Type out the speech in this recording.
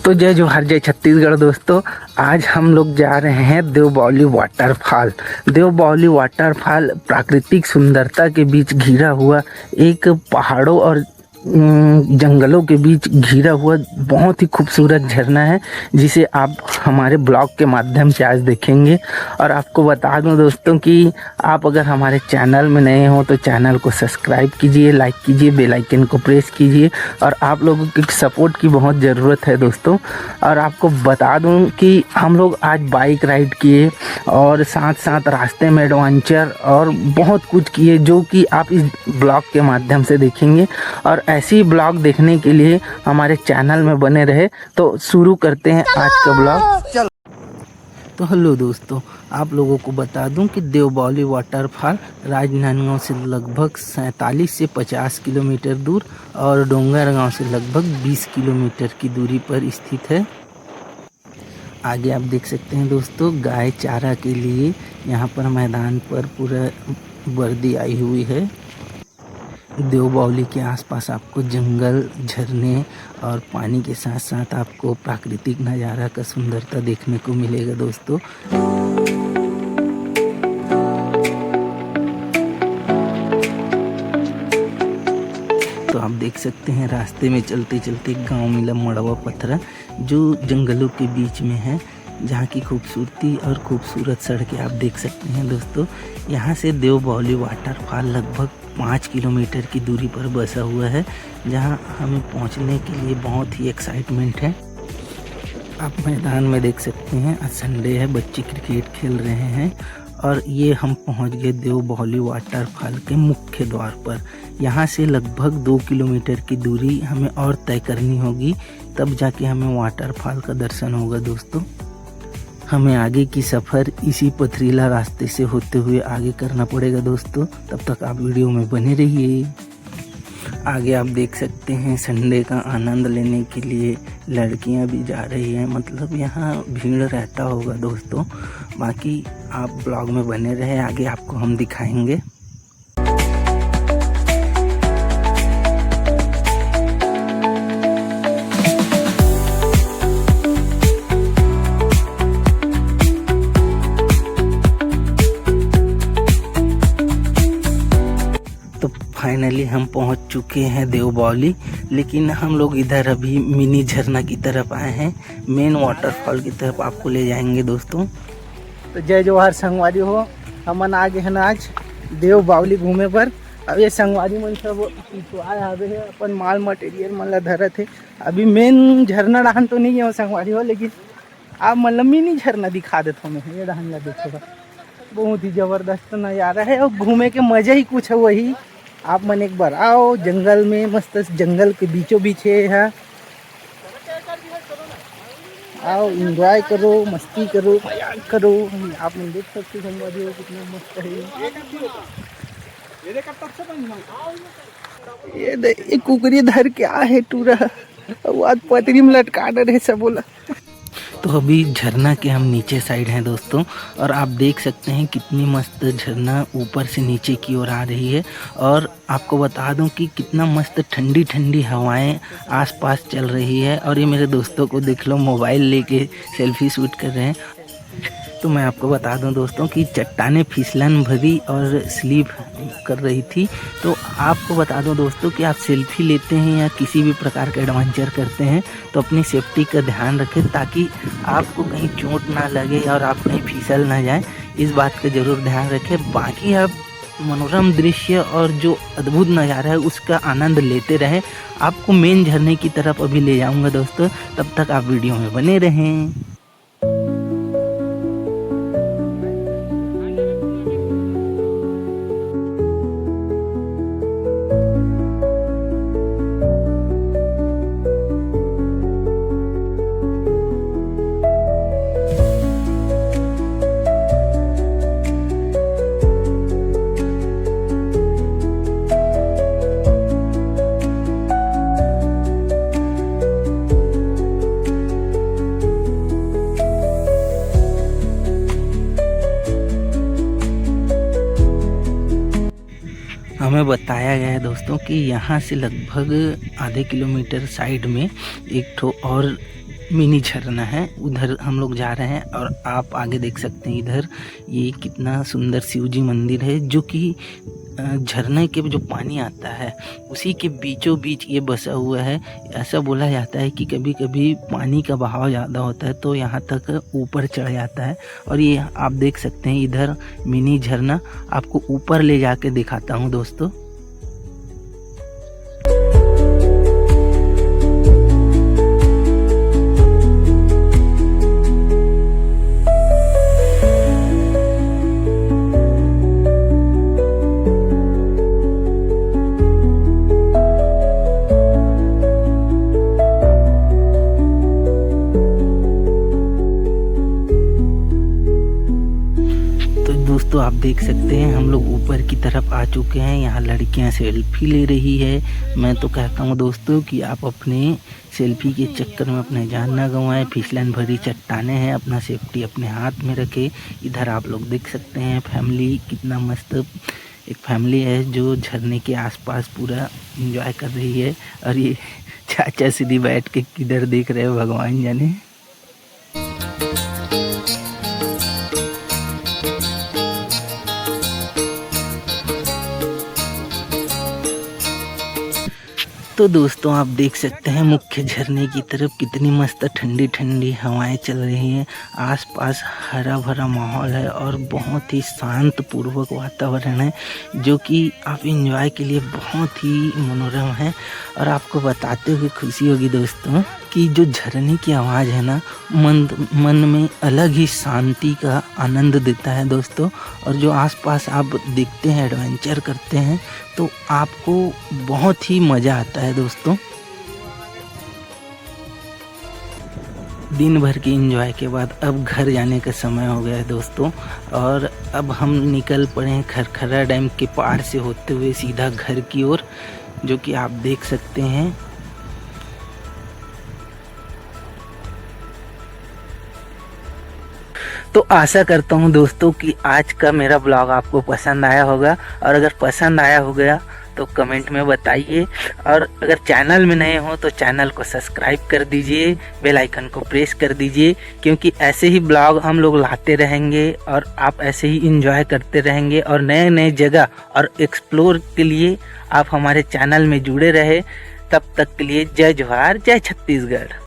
तो जय जोहार जय छत्तीसगढ़ दोस्तों। आज हम लोग जा रहे हैं देवबावली वाटरफॉल। देवबावली वाटरफॉल प्राकृतिक सुंदरता के बीच घिरा हुआ एक पहाड़ों और जंगलों के बीच घिरा हुआ बहुत ही खूबसूरत झरना है, जिसे आप हमारे ब्लॉग के माध्यम से आज देखेंगे। और आपको बता दूं दोस्तों कि आप अगर हमारे चैनल में नए हो तो चैनल को सब्सक्राइब कीजिए, लाइक कीजिए, बेल आइकन को प्रेस कीजिए। और आप लोगों की सपोर्ट की बहुत ज़रूरत है दोस्तों। और आपको बता दूं कि हम लोग आज बाइक राइड किए और साथ साथ रास्ते में एडवेंचर और बहुत कुछ किए, जो कि आप इस ब्लॉग के माध्यम से देखेंगे। और ऐसी ब्लॉग देखने के लिए हमारे चैनल में बने रहे। तो शुरू करते हैं आज का ब्लॉग। तो हेलो दोस्तों, आप लोगों को बता दूं कि देवबावली वाटरफॉल राजनांदगांव से लगभग 47 से 50 किलोमीटर दूर और डोंगरगांव से लगभग 20 किलोमीटर की दूरी पर स्थित है। आगे आप देख सकते हैं दोस्तों, गाय चारा के लिए यहाँ पर मैदान पर पूरा वर्दी आई हुई है। देवबावली के आसपास आपको जंगल, झरने और पानी के साथ साथ आपको प्राकृतिक नज़ारा का सुंदरता देखने को मिलेगा दोस्तों। तो आप देख सकते हैं रास्ते में चलते चलते गांव मिला मड़वा पथरा, जो जंगलों के बीच में है, जहाँ की खूबसूरती और खूबसूरत सड़कें आप देख सकते हैं दोस्तों। यहाँ से देवबावली वाटरफॉल लगभग 5 किलोमीटर की दूरी पर बसा हुआ है, जहाँ हमें पहुँचने के लिए बहुत ही एक्साइटमेंट है। आप मैदान में देख सकते हैं, आज संडे है, बच्चे क्रिकेट खेल रहे हैं। और ये हम पहुँच गए देवबावली वाटरफॉल के मुख्य द्वार पर। यहाँ से लगभग 2 किलोमीटर की दूरी हमें और तय करनी होगी, तब जाके हमें वाटरफॉल का दर्शन होगा दोस्तों। हमें आगे की सफ़र इसी पथरीला रास्ते से होते हुए आगे करना पड़ेगा दोस्तों। तब तक आप वीडियो में बने रहिए। आगे आप देख सकते हैं, संडे का आनंद लेने के लिए लड़कियां भी जा रही हैं, मतलब यहाँ भीड़ रहता होगा दोस्तों। बाकी आप ब्लॉग में बने रहे, आगे आपको हम दिखाएंगे। फाइनली हम पहुंच चुके हैं देवबावली, लेकिन हम लोग इधर अभी मिनी झरना की तरफ आए हैं। मेन वाटरफॉल की तरफ आपको ले जाएंगे दोस्तों। तो जय जोहार संगवारी हो, हमन आगे हैं आज देवबावली घूमे पर। अब ये संगवारी मन सब आए हवे है, अपन माल मटेरियल मन ला धरत है। अभी मेन झरना डाहन तो नहीं है संगवारी हो, लेकिन आप मतलब मिनी झरना दिखा देता हूँ मैं। ये डाहन ला देखो, बहुत ही ज़बरदस्त नज़ारा है और घूमे के मज़ा ही कुछ है वही। आप मन एक बार आओ, जंगल में मस्त, जंगल के बीचों बीच है। आओ, एंजॉय करो, मस्ती करो, मजाक करो। आप मन देख सकते हो कितना मस्त है। ये कुकरी धर के आ है टूरा, आज पतरी में लटका रहे सब बोला। तो अभी झरना के हम नीचे साइड हैं दोस्तों, और आप देख सकते हैं कितनी मस्त झरना ऊपर से नीचे की ओर आ रही है। और आपको बता दूं कि कितना मस्त ठंडी ठंडी हवाएं आसपास चल रही है। और ये मेरे दोस्तों को देख लो, मोबाइल लेके सेल्फी शूट कर रहे हैं। तो मैं आपको बता दूं दोस्तों कि चट्टानें फिसलन भरी और स्लिप कर रही थी। तो आपको बता दूं दोस्तों कि आप सेल्फी लेते हैं या किसी भी प्रकार का एडवेंचर करते हैं तो अपनी सेफ्टी का ध्यान रखें, ताकि आपको कहीं चोट ना लगे और आप कहीं फिसल ना जाएं। इस बात का ज़रूर ध्यान रखें। बाकी आप मनोरम दृश्य और जो अद्भुत नज़ारा है उसका आनंद लेते रहें। आपको मेन झरने की तरफ अभी ले जाऊँगा दोस्तों, तब तक आप वीडियो में बने रहें। हमें बताया गया है दोस्तों कि यहाँ से लगभग आधे किलोमीटर साइड में एक ठो और मिनी झरना है, उधर हम लोग जा रहे हैं। और आप आगे देख सकते हैं इधर ये कितना सुंदर शिव जी मंदिर है, जो कि झरने के जो पानी आता है उसी के बीचों बीच ये बसा हुआ है। ऐसा बोला जाता है कि कभी कभी पानी का बहाव ज़्यादा होता है तो यहाँ तक ऊपर चढ़ जाता है। और ये आप देख सकते हैं इधर मिनी झरना, आपको ऊपर ले जाके दिखाता हूँ दोस्तों। दोस्तों आप देख सकते हैं हम लोग ऊपर की तरफ आ चुके हैं। यहाँ लड़कियां सेल्फी ले रही है। मैं तो कहता हूँ दोस्तों कि आप अपने सेल्फी के चक्कर में अपने जान ना गंवाएं। फिसलन भरी चट्टानें हैं, अपना सेफ्टी अपने हाथ में रखें। इधर आप लोग देख सकते हैं फैमिली कितना मस्त, एक फैमिली है जो झरने के आसपास पूरा एंजॉय कर रही है। और ये चाचा सीधी बैठ के किधर देख रहे हो भगवान जाने। तो दोस्तों आप देख सकते हैं मुख्य झरने की तरफ कितनी मस्त ठंडी ठंडी हवाएं चल रही हैं। आसपास हरा भरा माहौल है और बहुत ही शांत पूर्वक वातावरण है, जो कि आप एंजॉय के लिए बहुत ही मनोरम है। और आपको बताते हुए खुशी होगी दोस्तों कि जो झरने की आवाज़ है ना, मन में अलग ही शांति का आनंद देता है दोस्तों। और जो आसपास आप देखते हैं एडवेंचर करते हैं तो आपको बहुत ही मज़ा आता है दोस्तों। दिन भर की एंजॉय के बाद अब घर जाने का समय हो गया है दोस्तों। और अब हम निकल पड़े हैं खरखरा डैम के पार से होते हुए सीधा घर की ओर, जो कि आप देख सकते हैं। तो आशा करता हूँ दोस्तों कि आज का मेरा ब्लॉग आपको पसंद आया होगा। और अगर पसंद आया हो गया तो कमेंट में बताइए। और अगर चैनल में नए हो तो चैनल को सब्सक्राइब कर दीजिए, बेल आइकन को प्रेस कर दीजिए, क्योंकि ऐसे ही ब्लॉग हम लोग लाते रहेंगे और आप ऐसे ही एंजॉय करते रहेंगे। और नए नए जगह और एक्सप्लोर के लिए आप हमारे चैनल में जुड़े रहे। तब तक के लिए जय जोहार, जय छत्तीसगढ़।